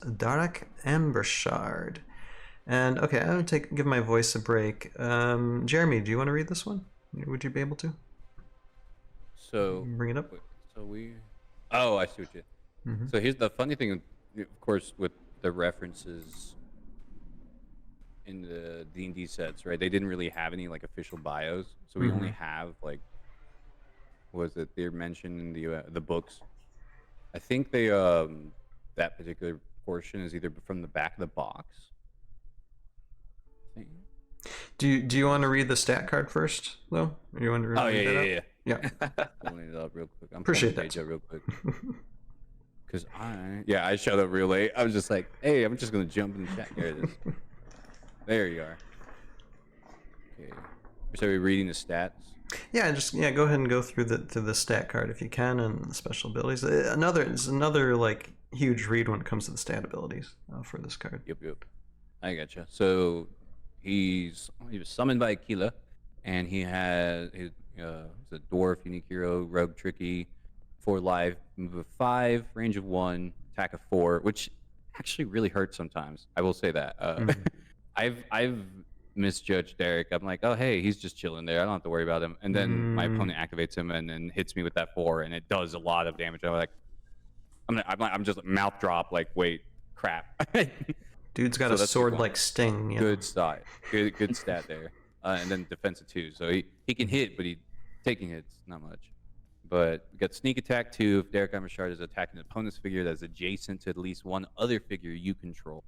Darrak Ambershard. And okay, I'm gonna give my voice a break. Jeremy, do you want to read this one? Would you be able to So, bring it up? wait, oh, I see what you. So here's the funny thing, of course, with the references in the D&D sets, right? They didn't really have any like official bios, so we only have like, was it they're mentioned in the books? I think they that particular portion is either from the back of the box. I think. Do you want to read the stat card first, though? Or you want to read that yeah. Yeah. Pulling it up real quick. I'm Appreciate pulling the that. page up real quick. Because I showed up real late. I was just like, hey, I'm just going to jump in the chat. Here it is. There you are. Okay. So we're reading the stats. Yeah, go ahead and go through the stat card if you can, and the special abilities. Another like huge read when it comes to the stat abilities for this card. Yep. I gotcha. So he was summoned by Aquila, and he's a dwarf, unique hero, rogue, tricky, 4 life, move of 5, range of 1, attack of 4, which actually really hurts sometimes. I will say that. I've misjudged Darrak. I'm like, oh hey, he's just chilling there. I don't have to worry about him. And then my opponent activates him and then hits me with that 4, and it does a lot of damage. I'm just mouth drop. Like, wait, crap. Dude's got a sword like Sting. Good stat. Good stat there. And then defensive 2. So he can hit, but taking hits not much. But we got sneak attack 2. If Darrak Ambershard is attacking an opponent's figure that's adjacent to at least one other figure you control,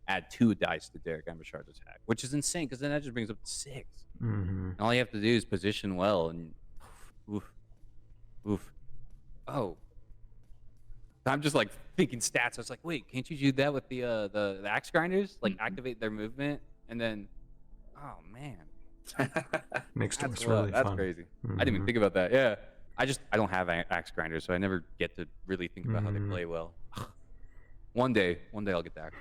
add 2 dice to Darrak Ambershard's attack, which is insane because then that just brings up to 6. And all you have to do is position well and oof. Oh, I'm just like thinking stats. I was like, wait, can't you do that with the axe grinders? Like activate their movement and then, oh man, Makes it really fun. That's crazy. I didn't even think about that. Yeah, I don't have axe grinders, so I never get to really think about how they play well. One day I'll get the axe.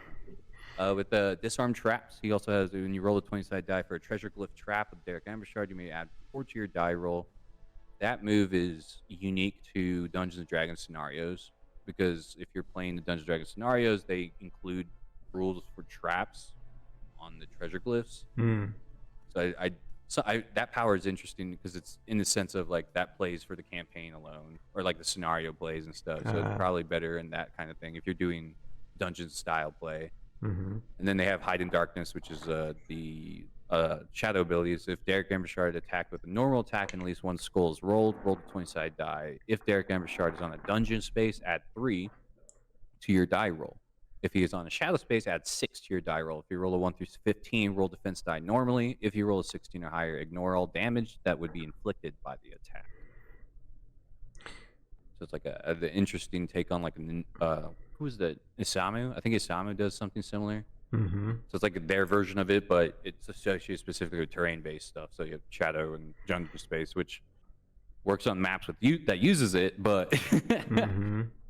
With the disarm traps, he also has, when you roll a 20-sided die for a treasure glyph trap with Darrak Ambershard, you may add 4 to your die roll. That move is unique to Dungeons and Dragons scenarios, because if you're playing the Dungeons and Dragons scenarios, they include rules for traps on the treasure glyphs. So that power is interesting because it's in the sense of like that plays for the campaign alone, or like the scenario plays and stuff. So it's probably better in that kind of thing if you're doing dungeon style play. And then they have Hide in Darkness, which is the shadow abilities. If Darrak Ambershard attacked with a normal attack and at least 1 skull is roll the 20-sided die. If Darrak Ambershard is on a dungeon space, add 3 to your die roll. If he is on a shadow space, add 6 to your die roll. If you roll a 1 through 15, roll defense die normally. If you roll a 16 or higher, ignore all damage that would be inflicted by the attack. So it's like the interesting take on like who's the Isamu? I think Isamu does something similar. So it's like their version of it, but it's associated specifically with terrain-based stuff. So you have shadow and jungle space, which works on maps with you that uses it. But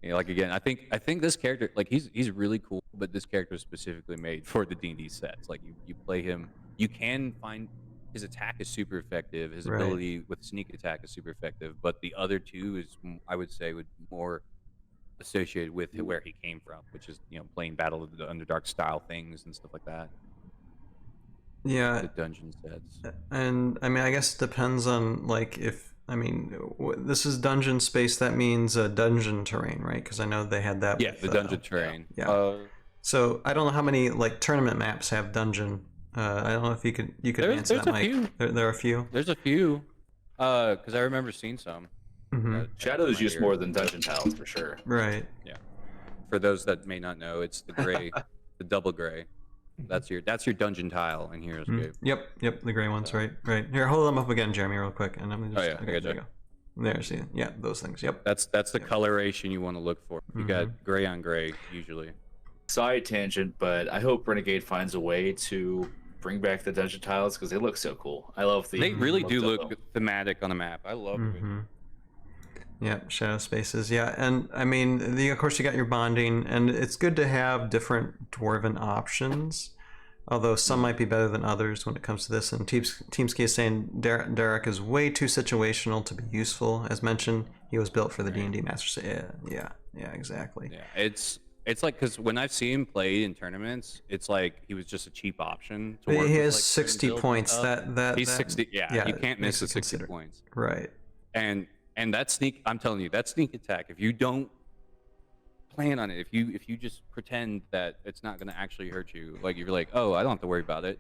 like again, I think this character, like he's really cool, but this character is specifically made for the D&D sets. Like you play him, you can find his attack is super effective. His ability with sneak attack is super effective, but the other 2 is, I would say, would more associated with where he came from, which is playing Battle of the Underdark style things and stuff like that. Yeah, the dungeon sets. And I mean, I guess it depends on like if this is dungeon space. That means dungeon terrain, right? Because I know they had that. Yeah, with, the dungeon terrain. Yeah. So I don't know how many like tournament maps have dungeon. I don't know if you could answer that, Mike. There are a few. There's a few. Because I remember seeing some. Shadow is used more than dungeon tiles for sure. Right. Yeah. For those that may not know, it's the gray, the double gray. That's your dungeon tile in Heroscape. Yep, the gray ones, right. Here, hold them up again, Jeremy, real quick, and I'm gonna just. Okay, there you go. There, see, yeah, those things. Yep. That's the coloration you want to look for. You got gray on gray usually. Side tangent, but I hope Renegade finds a way to bring back the dungeon tiles because they look so cool. I love the. They really do look thematic on the map. I love it. Yeah, shadow spaces. Yeah, and I mean, of course, you got your bonding, and it's good to have different dwarven options. Although some might be better than others when it comes to this. And Teamscape is saying Darrak is way too situational to be useful. As mentioned, he was built for the D&D Master. Yeah, exactly. Yeah, it's It's like because when I've seen him play in tournaments, it's like he was just a cheap option. To But work he with, has like, 60 builds and points. stuff. He's That 60. Yeah, you can't miss makes it the 60 consider- points. Right. And that sneak, I'm telling you, that sneak attack. If you don't plan on it, if you just pretend that it's not going to actually hurt you, like you're like, oh, I don't have to worry about it.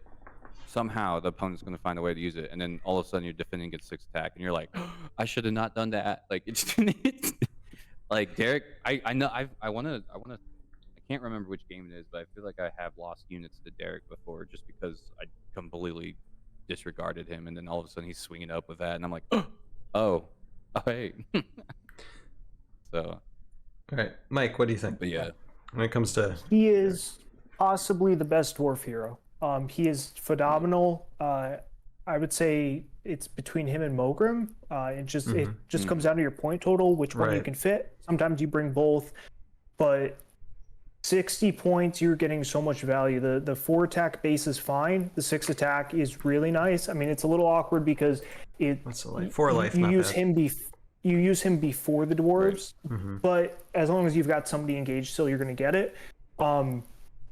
Somehow the opponent's going to find a way to use it, and then all of a sudden you're defending against 6 attack, and you're like, oh, I should have not done that. Like it's like Darrak. I know I want to. I can't remember which game it is, but I feel like I have lost units to Darrak before just because I completely disregarded him, and then all of a sudden he's swinging up with that, and I'm like, oh hey. So, All right, Mike, what do you think? but yeah, When it comes to He is possibly the best dwarf hero. He is phenomenal. I would say it's between him and Mogrim. It just comes down to your point total, which one you Right. can fit. Sometimes you bring both, but 60 points, you're getting so much value. The 4 attack base is fine. The 6 attack is really nice. I mean, it's a little awkward because what's the life? 4 life. you Not use bad. him you use him before the dwarves, but as long as you've got somebody engaged still, you're going to get it.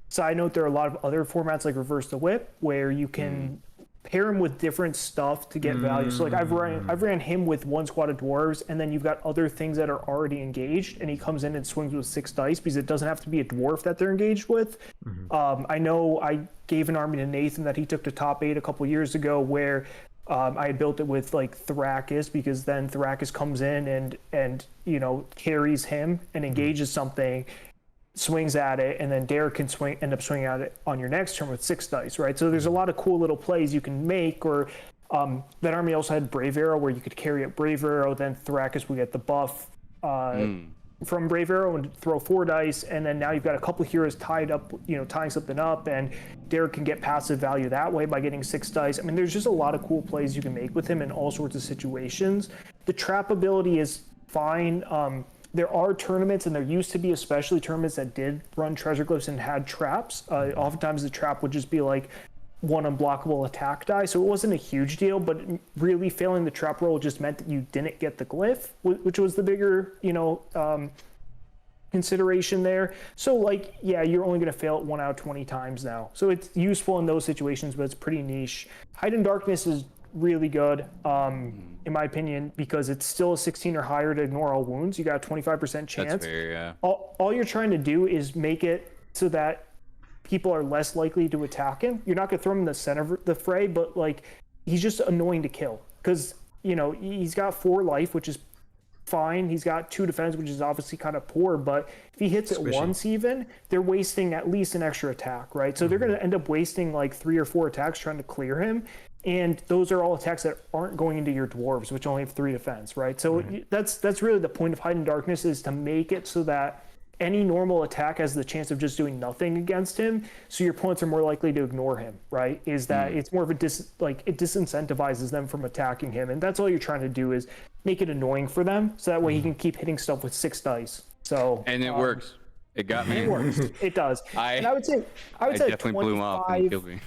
Side note, there are a lot of other formats like Reverse the Whip where you can pair him with different stuff to get value. So like I've ran him with 1 squad of dwarves, and then you've got other things that are already engaged, and he comes in and swings with 6 dice because it doesn't have to be a dwarf that they're engaged with. I know I gave an army to Nathan that he took to top 8 a couple years ago where I had built it with like Thrakis, because then Thrakis comes in and carries him and engages something, swings at it, and then Darrak can end up swinging at it on your next turn with 6 dice, right? So there's a lot of cool little plays you can make. Or that army also had Brave Arrow, where you could carry up Brave Arrow, then Thrakis would get the buff from Brave Arrow and throw 4 dice, and then now you've got a couple heroes tied up, tying something up, and Darrak can get passive value that way by getting 6 dice. I mean, there's just a lot of cool plays you can make with him in all sorts of situations. The trap ability is fine. There are tournaments, and there used to be especially tournaments that did run treasure glyphs and had traps. Oftentimes the trap would just be like 1 unblockable attack die, so it wasn't a huge deal, but really failing the trap roll just meant that you didn't get the glyph, which was the bigger, consideration there. So like, yeah, you're only going to fail it 1 out of 20 times now. So it's useful in those situations, but it's pretty niche. Hide in Darkness is really good, in my opinion, because it's still a 16 or higher to ignore all wounds. You got a 25% chance. that's fair. Yeah. All you're trying to do is make it so that people are less likely to attack him. You're not going to throw him in the center of the fray, but like, he's just annoying to kill because he's got 4 life, which is fine. He's got 2 defense, which is obviously kind of poor, but if he hits it once, even they're wasting at least an extra attack, right? So they're going to end up wasting like 3 or 4 attacks trying to clear him, and those are all attacks that aren't going into your dwarves, which only have 3 defense, right? So that's really the point of Hide in Darkness, is to make it so that any normal attack has the chance of just doing nothing against him, so your opponents are more likely to ignore him, right? Is that it's more of it disincentivizes them from attacking him, and that's all you're trying to do, is make it annoying for them, so that way he can keep hitting stuff with 6 dice. So And it works. It got me. It works. It does. And I would say I definitely blew him off and killed me.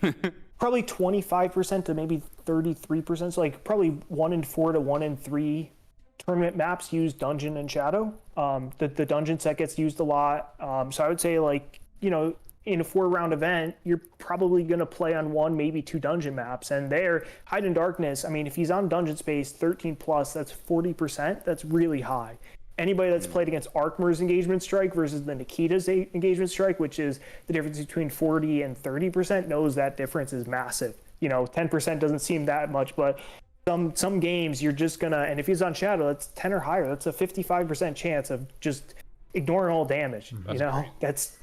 probably 25% to maybe 33%. So like probably 1 in 4 to 1 in 3 tournament maps use Dungeon and Shadow. The Dungeon set gets used a lot. So I would say, like, in a 4-round event, you're probably going to play on 1, maybe 2 dungeon maps. And there, Hide in Darkness, I mean, if he's on dungeon space 13 plus, that's 40%. That's really high. Anybody that's played against Arkmer's engagement strike versus the Nikita's engagement strike, which is the difference between 40 and 30%, knows that difference is massive. 10% doesn't seem that much, but some games you're just gonna, and if he's on Shadow, that's 10 or higher. That's a 55% chance of just ignoring all damage. That's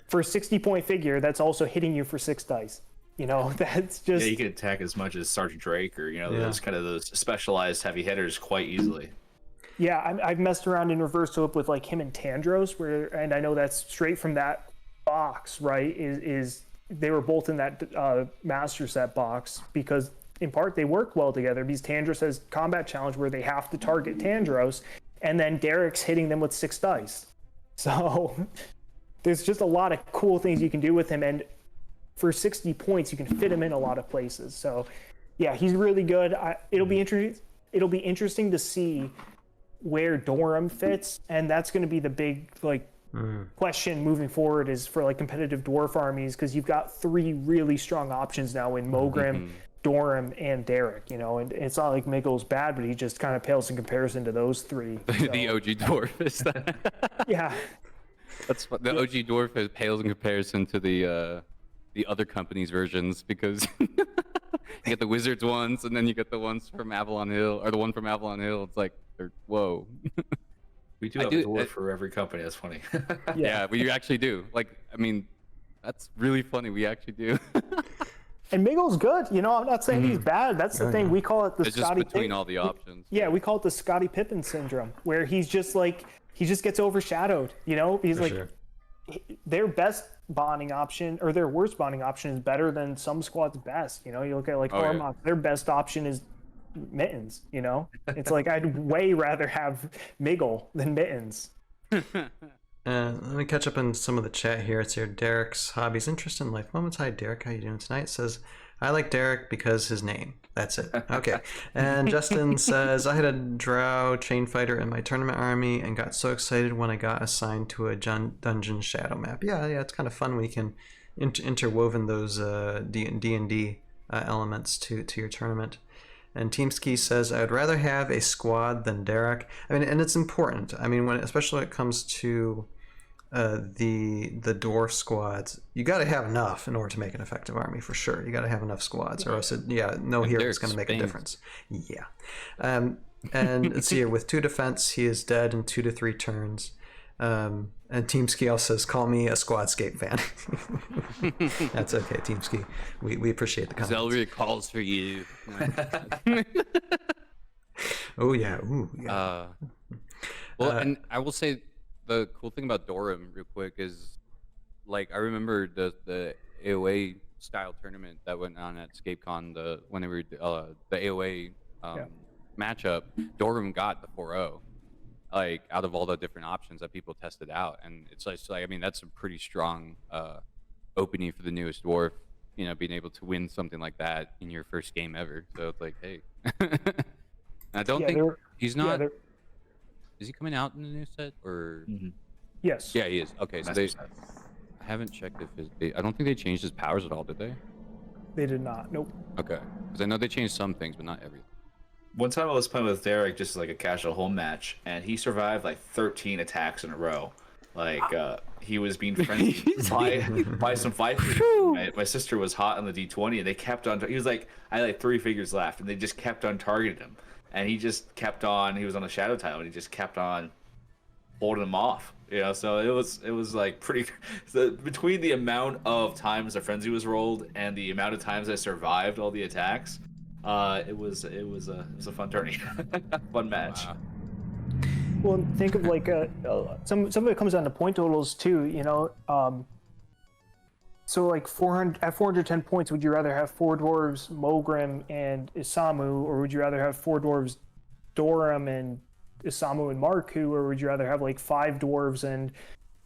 for a 60-point figure. That's also hitting you for 6 dice. That's just, Yeah, you can attack as much as Sergeant Drake or those specialized heavy hitters quite easily. Yeah, I've messed around in Reverse Whip with like him and Tandros, and I know that's straight from that box, right? Is they were both in that master set box because in part they work well together, because Tandros has combat challenge where they have to target Tandros, and then Darrak's hitting them with 6 dice. So there's just a lot of cool things you can do with him, and for 60 points you can fit him in a lot of places. So yeah, he's really good. It'll be interesting to see where Dorum fits, and that's going to be the big question moving forward is for like competitive dwarf armies, because you've got 3 really strong options now in Mogrim, Dorum, and Darrak, you know, and it's not like Miguel's bad, but he just kind of pales in comparison to those 3. So. The OG dwarf is that? Yeah. That's the OG dwarf pales in comparison to the other company's versions, because you get the Wizards ones, and then you get the ones from Avalon Hill, or the one from Avalon Hill. It's like, whoa. We do have a dwarf for every company. That's funny. Yeah, we actually do. Like, I mean, that's really funny. We actually do. And Miguel's good. You know, I'm not saying he's bad. That's the thing. We call it the it's Scotty just between all the options. Yeah, we call it the Scottie Pippen syndrome, where he's just like, he just gets overshadowed. You know, he's like, their best bonding option or their worst bonding option is better than some squads' best. You know, you look at like Armok, their best option is Mittens. You know, it's like I'd way rather have Miguel than Mittens. Let me catch up on some of the chat here. It's here. Darrak's hobbies, interest in life moments. Hi, Darrak. How you doing tonight? Says, I like Darrak because his name. That's it. Okay. And Justin says, I had a Drow chain fighter in my tournament army and got so excited when I got assigned to a dungeon shadow map. Yeah, it's kind of fun when you can interwoven those D&D elements to your tournament. And Teamski says, I would rather have a squad than Darrak. I mean, and it's important. I mean, especially when it comes to the dwarf squads, you got to have enough in order to make an effective army, for sure. You got to have enough squads, or else no hero is going to make a difference. Yeah. And let's see here, with 2 defense, he is dead in 2 to 3 turns. And Teamski also says, call me a Squadscape fan. That's okay, Teamski. We appreciate the comments. Zelry calls for you. Oh yeah. Ooh, yeah. And I will say, the cool thing about Dorum, real quick, is like I remember the AOA style tournament that went on at ScapeCon, whenever the AOA matchup. Dorum got the 4-0, like out of all the different options that people tested out, and it's like I mean, that's a pretty strong opening for the newest dwarf. You know, being able to win something like that in your first game ever. So it's like, hey. I don't think he's not. Is he coming out in the new set or? Yes. Yeah, he is. Okay, so I haven't checked if I don't think they changed his powers at all, did they? They did not. Nope. Okay, because I know they changed some things, but not everything. One time I was playing with Darrak, just like a casual home match, and he survived like 13 attacks in a row. Like he was being friendly by some Vipers. My sister was hot on the D20, and they kept on. He was like, I had like 3 figures left, and they just kept on targeting him. And he just kept on. He was on a shadow tile, and he just kept on holding him off. You know, so it was like pretty. Between the amount of times the frenzy was rolled and the amount of times I survived all the attacks, it was a fun tourney, fun match. Wow. Well, think of like some of it comes down to point totals too. You know. So like 410 points, would you rather have 4 dwarves, Mogrim and Isamu, or would you rather have 4 dwarves, Dorum and Isamu and Marku, or would you rather have like 5 dwarves and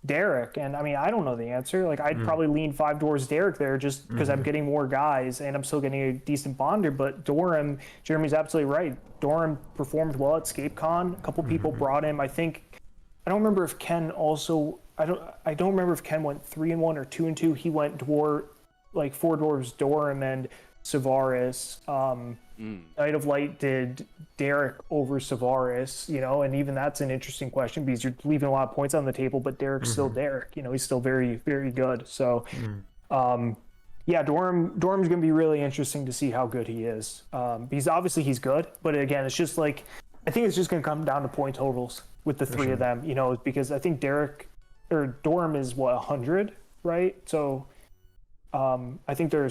Darrak? And I mean, I don't know the answer. Like I'd probably lean 5 dwarves Darrak there just because I'm getting more guys and I'm still getting a decent bonder. But Dorum, Jeremy's absolutely right. Dorum performed well at ScapeCon. A couple people brought him. I don't remember if Ken also. I don't remember if Ken went 3-1 or 2-2. He went 4 dwarves, Dorum and Savaris. Night of Light did Darrak over Savaris, you know, and even that's an interesting question because you're leaving a lot of points on the table, but Darrak's still Darrak, you know, he's still very, very good. So, yeah, Dorm's going to be really interesting to see how good he is. Because obviously he's good, but again, it's just like, I think it's just going to come down to point totals with the 3 of them, you know, because I think Dorm is 100, right? So I think there are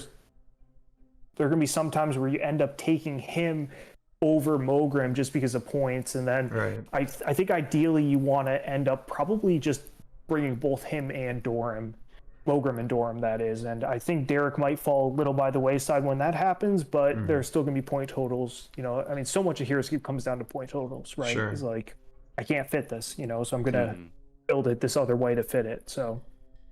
going to be some times where you end up taking him over Mogrim just because of points, and then I think ideally you want to end up probably just bringing both him and Mogrim and Dorum, that is, and I think Darrak might fall a little by the wayside when that happens, but there's still going to be point totals, you know. I mean, so much of Heroscape comes down to point totals, right? Sure. It's like, I can't fit this, you know, so I'm going to build it this other way to fit it. So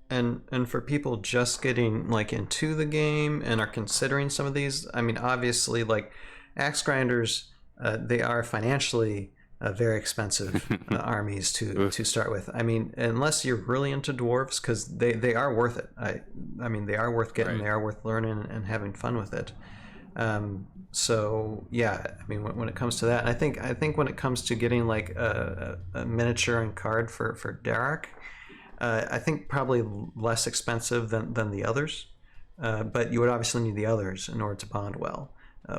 and for people just getting like into the game and are considering some of these, I mean, obviously like axe grinders, they are financially very expensive armies to start with. I mean, unless you're really into dwarves, because they are worth it. I mean, they are worth getting. Right. They are worth learning and having fun with it. So yeah, I mean, when it comes to that, and I think when it comes to getting like a miniature and card for Darrak, I think probably less expensive than the others, but you would obviously need the others in order to bond well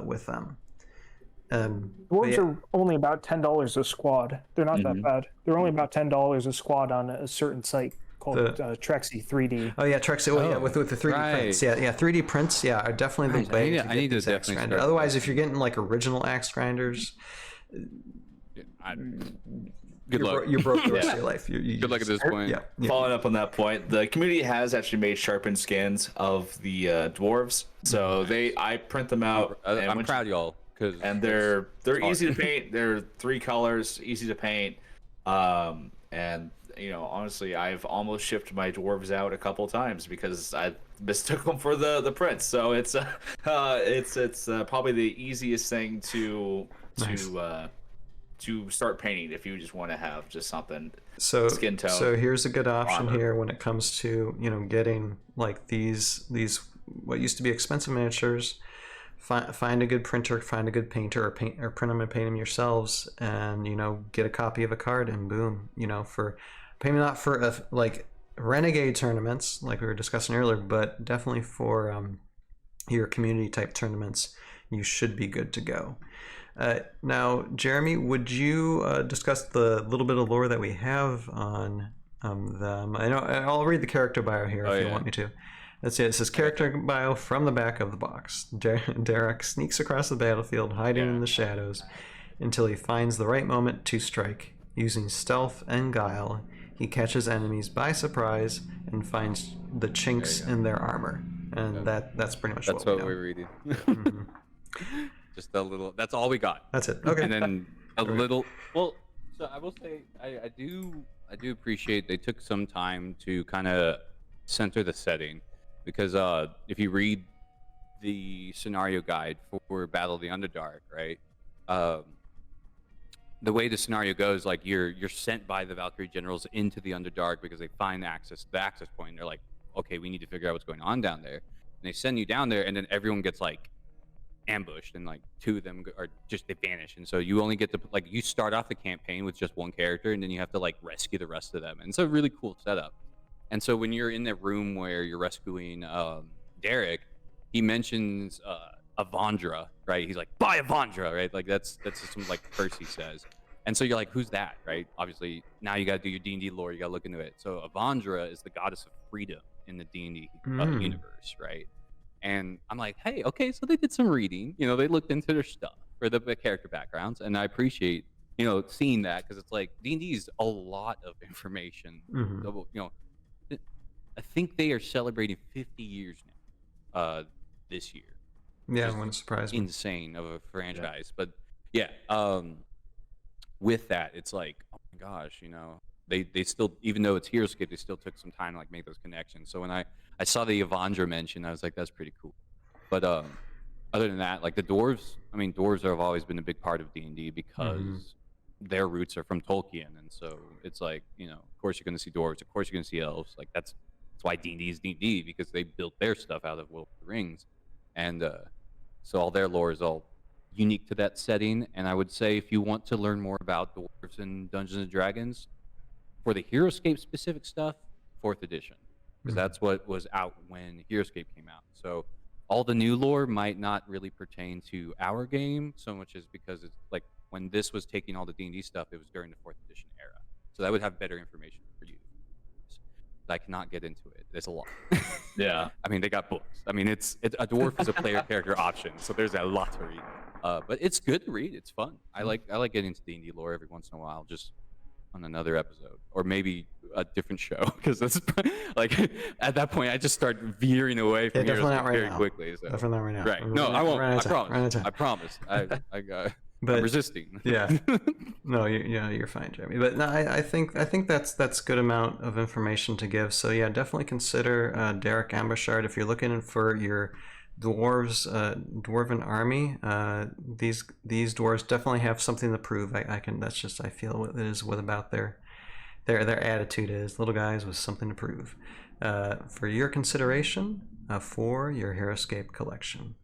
with them. Dwarves are only about $10 a squad. They're not that bad. They're only about $10 a squad on a certain site called Trexy 3D. Oh yeah, Trexy. Oh yeah, with the 3D prints. Yeah, 3D prints. Yeah, are definitely the way. I need to definitely grinder. Otherwise, if you're getting like original axe grinders, good luck. You broke the rest of your life. Good luck at this point. Yeah. Following up on that point, the community has actually made sharpened skins of the dwarves. So I print them out. I'm proud of y'all. And they're easy to paint. They're 3 colors, easy to paint. And honestly, I've almost shipped my dwarves out a couple times because I mistook them for the prints. So it's probably the easiest thing to start painting if you just want to have just something skin tone. So here's a good option here when it comes to getting like these what used to be expensive miniatures. Find a good printer, find a good painter, or print them and paint them yourselves, and get a copy of a card, and boom, for maybe not for like renegade tournaments like we were discussing earlier, but definitely for your community type tournaments, you should be good to go. Now, Jeremy, would you discuss the little bit of lore that we have on them? I know I'll read the character bio here if you want me to. That's it. It says character bio from the back of the box. Darrak sneaks across the battlefield, hiding in the shadows, until he finds the right moment to strike. Using stealth and guile, he catches enemies by surprise and finds the chinks in their armor. And that's pretty much what we're reading. Just a little. That's all we got. That's it. Okay. And then a little. Well, so I will say I do appreciate they took some time to kind of center the setting. Because if you read the scenario guide for Battle of the Underdark, right, the way the scenario goes, like you're sent by the Valkyrie generals into the Underdark because they find the access point. And they're like, okay, we need to figure out what's going on down there. And they send you down there, and then everyone gets like ambushed, and like 2 of them are just they vanish. And so you only get to you start off the campaign with just 1 character, and then you have to like rescue the rest of them. And it's a really cool setup. And so when you're in that room where you're rescuing Darrak, he mentions Avandra, right? He's like, buy Avandra, right? Like that's just some like curse he says. And so you're like, who's that, right? Obviously, now you got to do your D&D lore. You got to look into it. So Avandra is the goddess of freedom in the D&D universe, right? And I'm like, hey, okay, so they did some reading. They looked into their stuff for the character backgrounds, and I appreciate seeing that because it's like D&D is a lot of information. I think they are celebrating 50 years now this year. Yeah, it wouldn't surprise me. Insane of a franchise. But yeah, with that, it's like, oh my gosh, they still, even though it's Heroscape, they still took some time to like make those connections. So when I saw the Avandra mention, I was like, that's pretty cool. But other than that, like the dwarves, dwarves have always been a big part of D&D because their roots are from Tolkien. And so it's like, of course you're going to see dwarves, of course you're going to see elves. Like that's why D&D is D&D, because they built their stuff out of Lord of the Rings. And so all their lore is all unique to that setting. And I would say if you want to learn more about dwarves and Dungeons & Dragons, for the Heroscape specific stuff, 4th edition. Because that's what was out when Heroscape came out. So all the new lore might not really pertain to our game so much as because it's like when this was taking all the D&D stuff, it was during the 4th edition era. So that would have better information for you. I cannot get into it. There's a lot. Yeah. They got books. It's a dwarf is a player character option, so there's a lot to read. But it's good to read. It's fun. I like getting into D&D lore every once in a while, just on another episode or maybe a different show, because that's like at that point I just start veering away from here very quickly. So. Definitely not right now. Right. No, I won't. I promise. I got. But, I'm resisting. Yeah. No, you're fine, Jeremy. But no, I think that's good amount of information to give. So yeah, definitely consider Darrak Ambershard if you're looking for your dwarves, dwarven army. These dwarves definitely have something to prove. I feel what it is, what about their attitude is, little guys with something to prove. For your consideration, for your Heroscape collection.